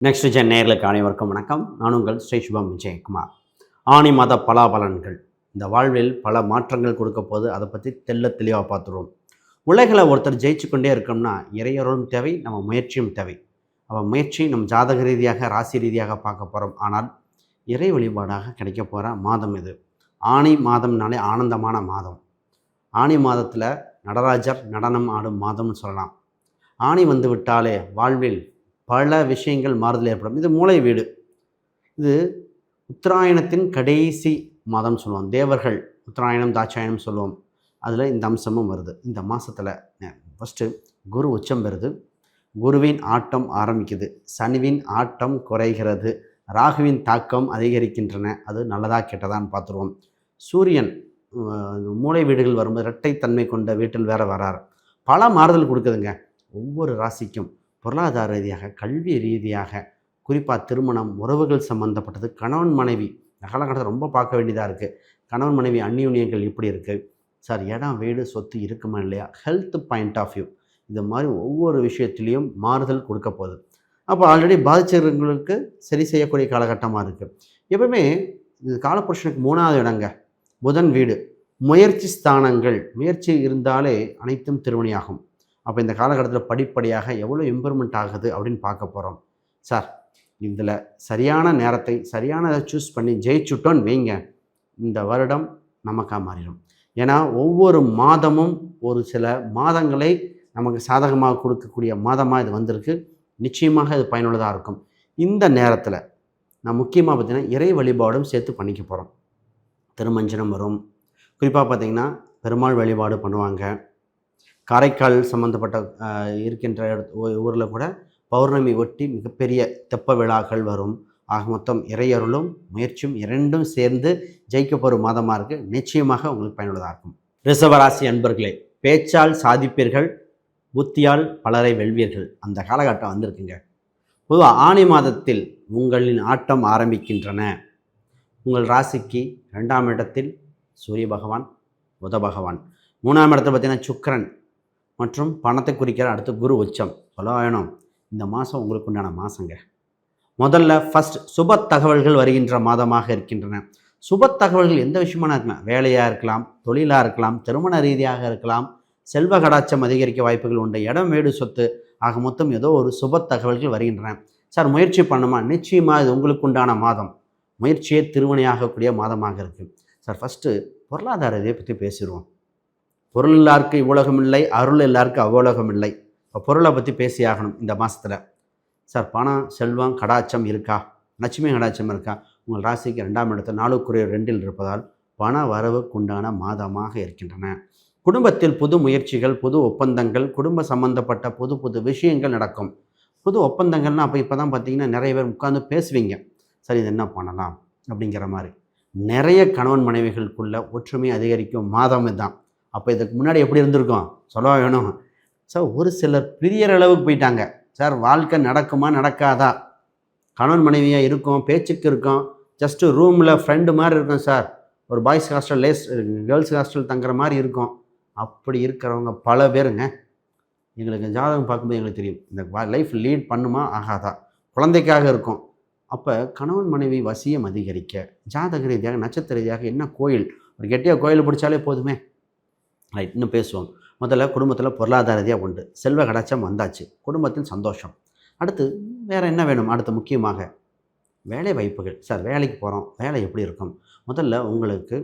Next gen நேயர்களுக்கு அனைவருக்கும் வணக்கம். நான் உங்கள் ஸ்ரீ சுபம் விஜயகுமார். ஆணி மாத பலாபலன்கள் இந்த வாழ்வில் பல மாற்றங்கள் கொடுக்க போது அதை பற்றி தெளிவாக பார்த்துருவோம். உலகில் ஒருத்தர் ஜெயிச்சு கொண்டே இருக்கோம்னா இறையொருளும் தேவை, நம்ம முயற்சியும் தேவை. முயற்சி நம் ஜாதக ரீதியாக ராசி ரீதியாக பார்க்க போகிறோம். ஆனால் இறை வழிபாடாக கிடைக்க போகிற மாதம் இது. ஆணி மாதம்னாலே ஆனந்தமான மாதம். ஆணி மாதத்தில் நடராஜர் நடனம் ஆடும் மாதம்னு சொல்லலாம். ஆணி வந்து விட்டாலே வாழ்வில் பல விஷயங்கள் மாறுதல் ஏற்படும். இது மூலை வீடு. இது உத்தராயணத்தின் கடைசி மாதம் சொல்லுவோம். தேவர்கள் உத்தராயணம் தாட்சாயணம் சொல்லுவோம். அதில் இந்த அம்சமும் வருது. இந்த மாதத்தில் ஃபஸ்ட்டு குரு உச்சம் பெறுது. குருவின் ஆட்டம் ஆரம்பிக்குது. சனிவின் ஆட்டம் குறைகிறது. ராகுவின் தாக்கம் அதிகரிக்கின்றன. அது நல்லதாக கெட்டதான்னு பார்த்துருவோம். சூரியன் மூலை வீடுகள் வரும்போது இரட்டைத்தன்மை கொண்ட வீட்டில் வேற வரார். பல மாறுதல் கொடுக்குதுங்க. ஒவ்வொரு ராசிக்கும் பொருளாதார ரீதியாக, கல்வி ரீதியாக, குறிப்பாக திருமணம், உறவுகள் சம்மந்தப்பட்டது, கணவன் மனைவி காலகட்டத்தில் ரொம்ப பார்க்க வேண்டியதாக இருக்குது. கணவன் மனைவி அந்நியுன்யங்கள் இப்படி இருக்குது சார், இடம் வீடு சொத்து இருக்குமா இல்லையா, ஹெல்த் பாயிண்ட் ஆஃப் வியூ, இது மாதிரி ஒவ்வொரு விஷயத்துலேயும் மாறுதல் கொடுக்க போகுது. அப்போ ஆல்ரெடி பாதிச்சவங்களுக்கு சரி செய்யக்கூடிய காலகட்டமாக இருக்குது. எப்பவுமே இது காலப்புருஷனுக்கு 3வது இடங்க புதன் வீடு. முயற்சி ஸ்தானங்கள், முயற்சி இருந்தாலே அனைத்தும் திருமணியாகும். அப்போ இந்த காலகட்டத்தில் படிப்படியாக எவ்வளோ இம்ப்ரூவ்மெண்ட் ஆகுது அப்படின்னு பார்க்க போகிறோம். சார், இதில் சரியான நேரத்தை சரியானதை சூஸ் பண்ணி ஜெயிச்சுட்டோன்னு வைங்க, இந்த வருடம் நமக்காக மாறிடும். ஏன்னா ஒவ்வொரு மாதமும் ஒரு சில மாதங்களை நமக்கு சாதகமாக கொடுக்கக்கூடிய மாதமாக இது வந்திருக்கு. நிச்சயமாக இது பயனுள்ளதாக இருக்கும். இந்த நேரத்தில் நான் முக்கியமாக பார்த்திங்கன்னா இறை வழிபாடும் சேர்த்து பண்ணிக்க போகிறோம். திருமஞ்சனம் வரும். குறிப்பாக பார்த்திங்கன்னா பெருமாள் வழிபாடு பண்ணுவாங்க. காரைக்கால் சம்மந்தப்பட்ட இருக்கின்ற ஊரில் கூட பௌர்ணமி ஒட்டி மிகப்பெரிய தெப்ப விழாக்கள் வரும். ஆக மொத்தம் இறையருளும் முயற்சியும் இரண்டும் சேர்ந்து ஜெயிக்க போகிற மாதமாக இருக்குது. நிச்சயமாக உங்களுக்கு பயனுள்ளதாக இருக்கும். ரிஷபராசி அன்பர்களே, பேச்சால் சாதிப்பீர்கள், புத்தியால் பலரை வெல்வீர்கள். அந்த காலகட்டம் வந்திருக்குங்க. பொதுவாக ஆணி மாதத்தில் உங்களின் ஆட்டம் ஆரம்பிக்கின்றன. உங்கள் ராசிக்கு 2ஆம் இடத்தில் சூரிய பகவான், புத பகவான், 3ஆம் இடத்தில் பார்த்தீங்கன்னா சுக்கிரன் மற்றும் பணத்தை குறிக்கிற அடுத்து குரு உச்சம். வேணும், இந்த மாதம் உங்களுக்கு உண்டான மாதங்க. முதல்ல ஃபஸ்ட் சுப தகவல்கள் வருகின்ற மாதமாக இருக்கின்றன. சுப தகவல்கள் எந்த விஷயமான இருக்கலாம், வேலையாக இருக்கலாம், தொழிலாக இருக்கலாம், திருமண ரீதியாக இருக்கலாம், செல்வ கடாட்சம் அதிகரிக்க வாய்ப்புகள் உண்டு, இடம் வீடு சொத்து, ஆக மொத்தம் ஏதோ ஒரு சுப தகவல்கள் வருகின்றன. சார், முயற்சி பண்ணுமா? நிச்சயமாக இது உங்களுக்கு உண்டான மாதம். முயற்சியே திருவினையாகக்கூடிய மாதமாக இருக்குது. சார், ஃபஸ்ட்டு பொருளாதார இதை பற்றி பேசிடுவோம். பொருள் எல்லாருக்கு இவ்வுலகம் இல்லை, அருள் எல்லாருக்கும் அவ்வுலகம் இல்லை. இப்போ பொருளை பற்றி பேசி ஆகணும் இந்த மாதத்தில். சார், பணம் செல்வம் கடாட்சம் இருக்கா? லட்சுமி கடாட்சம் இருக்கா? உங்கள் ராசிக்கு 2ஆம் இடத்தில் 4 இருப்பதால் பண வரவுக்குண்டான மாதமாக இருக்கின்றன. குடும்பத்தில் புது முயற்சிகள், புது ஒப்பந்தங்கள், குடும்ப சம்பந்தப்பட்ட புது புது விஷயங்கள் நடக்கும். புது ஒப்பந்தங்கள்னால் அப்போ இப்போ தான் பார்த்தீங்கன்னா நிறைய பேர் உட்காந்து பேசுவீங்க. சரி, இது என்ன பண்ணலாம் அப்படிங்கிற மாதிரி. நிறைய கணவன் மனைவிகளுக்குள்ள ஒற்றுமை அதிகரிக்கும் மாதம் இதுதான். அப்போ இதுக்கு முன்னாடி எப்படி இருந்திருக்கோம் சொல்ல வேணும். சார், ஒரு சிலர் பிரியற அளவுக்கு போயிட்டாங்க. சார், வாழ்க்கை நடக்குமா நடக்காதா? கணவன் மனைவியாக இருக்கும், பேச்சுக்கு இருக்கும், ஜஸ்ட்டு ரூமில் ஃப்ரெண்டு மாதிரி இருக்கும். சார், ஒரு பாய்ஸ் ஹாஸ்டல் கேர்ள்ஸ் ஹாஸ்டல் தங்குற மாதிரி இருக்கும். அப்படி இருக்கிறவங்க பல பேருங்க. எங்களுக்கு ஜாதகம் பார்க்கும்போது எங்களுக்கு தெரியும், இந்த லைஃப் லீட் பண்ணுமா ஆகாதா. குழந்தைக்காக இருக்கும். அப்போ கணவன் மனைவி வசியம் அதிகரிக்க ஜாதக ரீதியாக நட்சத்திர ரீதியாக என்ன கோயில், ஒரு கெட்டியாக கோயில் பிடிச்சாலே போதுமே. ரைட், இன்னும் பேசுவோம். முதல்ல குடும்பத்தில் பொருளாதார ரீதியாக உண்டு, செல்வ கடாட்சம் வந்தாச்சு, குடும்பத்தின் சந்தோஷம். அடுத்து வேறு என்ன வேணும்? அடுத்து முக்கியமாக வேலை வாய்ப்புகள். சார், வேலைக்கு போகிறோம், வேலை எப்படி இருக்கும்? முதல்ல உங்களுக்கு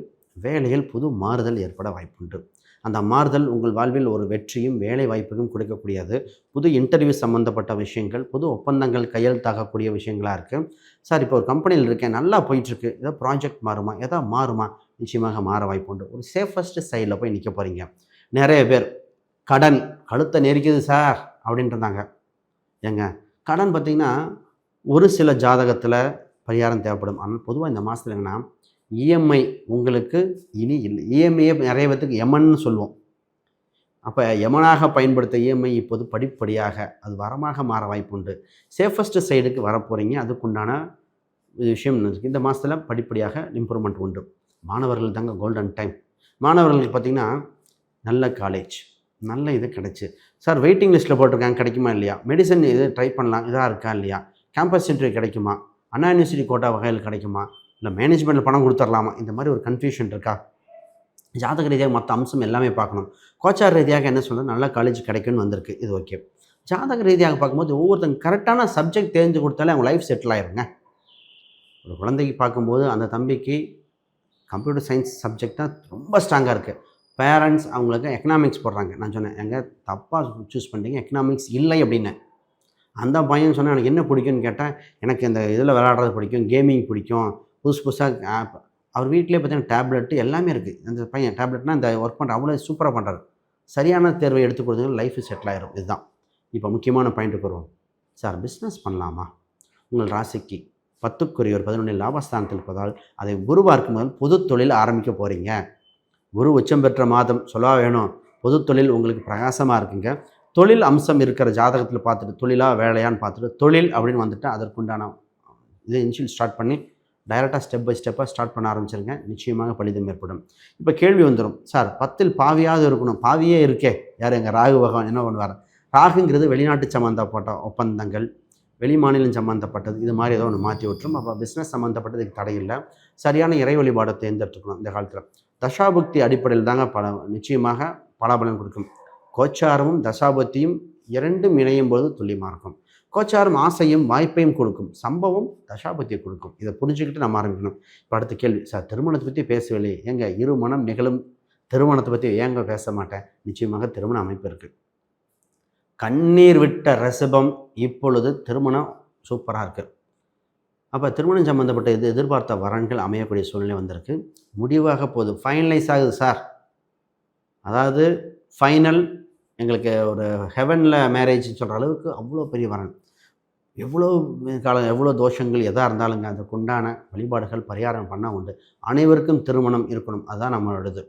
வேலையில் புது மாறுதல் ஏற்பட வாய்ப்புண்டு. அந்த மாறுதல் உங்கள் வாழ்வில் ஒரு வெற்றியும் வேலை வாய்ப்புக்கும் கொடுக்கக்கூடியது. புது இன்டர்வியூ சம்மந்தப்பட்ட விஷயங்கள், புது ஒப்பந்தங்கள் கையெழுத்தாகக்கூடிய விஷயங்களாக இருக்குது. சார், இப்போ ஒரு கம்பெனியில் இருக்கேன், நல்லா போயிட்டுருக்கு, ஏதோ ப்ராஜெக்ட் மாறுமா, ஏதோ மாறுமா? நிச்சயமாக மாற வாய்ப்பு உண்டு. ஒரு சேஃபஸ்ட் சைடில் போய் நிற்க போகிறீங்க. நிறைய பேர் கடன் கழுத்தை நெரிக்குது சார் அப்படின்ட்டுருந்தாங்க. ஏங்க, கடன் பார்த்திங்கன்னா ஒரு சில ஜாதகத்தில் பரிகாரம் தேவைப்படும். ஆனால் பொதுவாக இந்த மாதத்தில் என்னென்னா இஎம்ஐ உங்களுக்கு இனி இல்லை. இஎம்ஐயை நிறைய பேத்துக்கு எமன்னு சொல்லுவோம். அப்போ எமனாக பயன்படுத்த இஎம்ஐ இப்போது படிப்படியாக அது வரமாக மாற வாய்ப்பு உண்டு. சேஃபஸ்ட் சைடுக்கு வரப்போகிறீங்க. அதுக்குண்டான விஷயம் இருக்குது. இந்த மாதத்தில் படிப்படியாக இம்ப்ரூவ்மெண்ட் உண்டு. மாணவர்கள் தாங்க கோல்டன் டைம். மாணவர்களுக்கு பார்த்திங்கன்னா நல்ல காலேஜ், நல்ல இது கிடச்சி, சார் வெயிட்டிங் லிஸ்ட்டில் போட்டிருக்காங்க, கிடைக்குமா இல்லையா? மெடிசன் இது ட்ரை பண்ணலாம், இதாக இருக்கா இல்லையா? கேம்பஸ் இன்டர்வியூ கிடைக்குமா, அண்ணா யூனிவர்சிட்டி கோட்டா வகையில் கிடைக்குமா, இல்லை மேனேஜ்மெண்ட்டில் பணம் கொடுத்துடலாமா, இந்த மாதிரி ஒரு கன்ஃபியூஷன் இருக்கா? ஜாதக ரீதியாக மற்ற அம்சம் எல்லாமே பார்க்கணும். கோச்சார் ரீதியாக என்ன சொல்கிறது, நல்ல காலேஜ் கிடைக்குன்னு வந்திருக்கு, இது ஓகே. ஜாதக ரீதியாக பார்க்கும்போது ஒவ்வொருத்தங்க கரெக்டான சப்ஜெக்ட் தெரிஞ்சு கொடுத்தாலே அவங்க லைஃப் செட்டில் ஆயிருங்க. ஒரு குழந்தைக்கு பார்க்கும்போது அந்த தம்பிக்கு கம்ப்யூட்டர் சயின்ஸ் சப்ஜெக்ட் தான் ரொம்ப ஸ்ட்ராங்காக இருக்குது. பேரண்ட்ஸ் அவங்களுக்கு எக்கனாமிக்ஸ் போடுறாங்க. நான் சொன்னேன், எங்கே தப்பாக சூஸ் பண்ணிட்டீங்க, எக்கனாமிக்ஸ் இல்லை அப்படின்னு. அந்த பையன் சொன்னால் எனக்கு என்ன பிடிக்கும்னு கேட்டால், எனக்கு இந்த இதில் விளையாடுறது பிடிக்கும், கேமிங் பிடிக்கும், புதுசு புதுசாக ஆப். அவர் வீட்டிலே பார்த்தீங்கன்னா டேப்லெட்டு எல்லாமே இருக்குது. அந்த பையன் டேப்லெட்னால் இந்த ஒர்க் பண்ணுற அவ்வளோ சூப்பராக பண்ணுறாரு. சரியான தேர்வை எடுத்து கொடுத்தீங்கன்னா லைஃப் செட்டில் ஆயிரும். இதுதான் இப்போ முக்கியமான பாயிண்ட்டுக்கு வருவோம். சார் பிஸ்னஸ் பண்ணலாமா? உங்கள் ராசிக்கு 10க்குரியவர் 11 லாபஸ்தானத்தில் இருப்பதால் அதை குரு பார்க்கும் முதல் பொது தொழில் ஆரம்பிக்க போகிறீங்க. குரு உச்சம் பெற்ற மாதம் சொல்லவா வேணும். பொது தொழில் உங்களுக்கு பிரகாசமாக இருக்குங்க. தொழில் அம்சம் இருக்கிற ஜாதகத்தில் பார்த்துட்டு தொழிலா வேலையான்னு பார்த்துட்டு தொழில் அப்படின்னு வந்துட்டு அதற்குண்டான இது இனிஷியல் ஸ்டார்ட் பண்ணி டைரெக்டாக ஸ்டெப் பை ஸ்டெப்பாக ஸ்டார்ட் பண்ண ஆரம்பிச்சிருங்க. நிச்சயமாக பலிதம் ஏற்படும். இப்போ கேள்வி வந்துடும், சார் 10ல் பாவியாவது இருக்கணும், பாவியே இருக்கே, யார் எங்கள் ராகு பகவான் என்ன பண்ணுவார்? ராகுங்கிறது வெளிநாட்டு சம்மந்தப்பட்ட ஒப்பந்தங்கள், வெளி மாநிலம் சம்மந்தப்பட்டது, இது மாதிரி ஏதோ ஒன்று மாற்றி விட்டுரும். அப்போ பிஸ்னஸ் சம்மந்தப்பட்டதுக்கு தடையில்லை. சரியான இறை வழிபாடை தேர்ந்தெடுத்துக்கணும். இந்த காலத்தில் தசாபுக்தி அடிப்படையில் தாங்க நிச்சயமாக பலாபலன் கொடுக்கும். கோச்சாரமும் தசாபுக்தியும் இரண்டும் இணையும் போது துல்லியமாக இருக்கும். கோச்சாரம் ஆசையும் வாய்ப்பையும் கொடுக்கும், சம்பவம் தசாபுக்தியை கொடுக்கும். இதை புரிஞ்சுக்கிட்டு நம்ம ஆரம்பிக்கணும். இப்போ அடுத்த கேள்வி, சார் திருமணத்தை பற்றி பேசவில்லை, ஏங்க இரு மனம் நிகழும் திருமணத்தை பற்றி ஏங்க பேச மாட்டேன்? நிச்சயமாக திருமண அமைப்பு இருக்குது. கண்ணீர் விட்ட ரிஷபம் இப்பொழுது திருமணம் சூப்பராக இருக்குது. அப்போ திருமணம் சம்மந்தப்பட்ட எதிர்பார்த்த வரன்கள் அமையக்கூடிய சூழ்நிலை வந்திருக்கு. முடிவாக போகுது, ஃபைனலைஸ் ஆகுது சார். அதாவது ஃபைனல், எங்களுக்கு ஒரு ஹெவனில் மேரேஜ்னு சொல்கிற அளவுக்கு அவ்வளோ பெரிய வரன். எவ்வளோ காலம் எவ்வளோ தோஷங்கள் எதாக இருந்தாலுங்க அதுக்குண்டான வழிபாடுகள் பரிகாரம் பண்ணால் உண்டு. அனைவருக்கும் திருமணம் இருக்கணும், அதுதான் நம்மளோடது.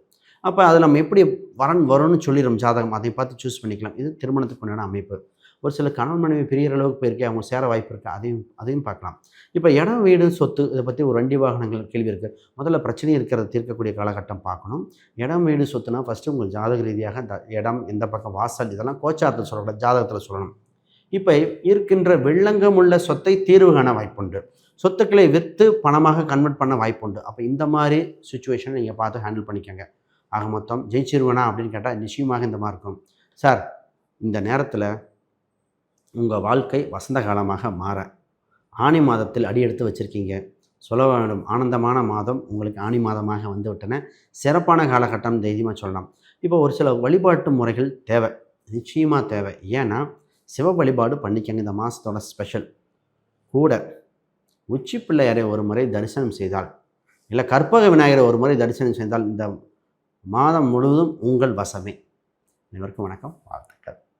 அப்போ அது நம்ம எப்படி வரன் வரும்னு சொல்லிடும் ஜாதகம், அதை பார்த்து சூஸ் பண்ணிக்கலாம். இது திருமணத்துக்கு உண்டான அமைப்பு. ஒரு சில கணவன் மனைவி பிரிகிற அளவுக்கு போயிருக்கே, அவங்க சேர வாய்ப்பு இருக்குது, அதையும் பார்க்கலாம். இப்போ இடம் வீடு சொத்து இதை பற்றி ஒரு வண்டி வாகனங்கள் கேள்வி இருக்குது. முதல்ல பிரச்சனை இருக்கிறத தீர்க்கக்கூடிய காலகட்டம் பார்க்கணும். இடம் வீடு சொத்துனா ஃபஸ்ட்டு உங்கள் ஜாதக ரீதியாக இடம் எந்த பக்கம் வாசல் இதெல்லாம் கோச்சாரத்தில் சொல்லக்கூடாது, ஜாதகத்தில் சொல்லணும். இப்போ இருக்கின்ற வெள்ளங்கம் உள்ள சொத்தை தீர்வு காண வாய்ப்புண்டு, சொத்துக்களை விற்று பணமாக கன்வெர்ட் பண்ண வாய்ப்புண்டு. அப்போ இந்த மாதிரி சுச்சுவேஷனை நீங்கள் பார்த்து ஹேண்டில் பண்ணிக்கோங்க. ஆக மொத்தம் ஜெயிச்சிருவேனா அப்படின்னு கேட்டால் நிச்சயமாக இந்த மாதிரி இருக்கும். சார் இந்த நேரத்தில் உங்கள் வாழ்க்கை வசந்த காலமாக மாற ஆனி மாதத்தில் அடி எடுத்து வச்சுருக்கீங்க. சொல்ல வேண்டும், ஆனந்தமான மாதம் உங்களுக்கு ஆனி மாதமாக வந்து விட்டன. சிறப்பான காலகட்டம் தைரியமாக சொல்லலாம். இப்போ ஒரு சில வழிபாட்டு முறைகள் தேவை, நிச்சயமாக தேவை. ஏன்னா சிவ வழிபாடு பண்ணிக்கங்க, இந்த மாதத்தோட ஸ்பெஷல். கூட உச்சி பிள்ளையாரை ஒரு முறை தரிசனம் செய்தால், இல்லை கற்பக விநாயகரை ஒரு முறை தரிசனம் செய்தால் இந்த மாதம் முழுவதும் உங்கள் வசமே. அனைவருக்கும் வணக்கம், வாழ்த்துக்கள்.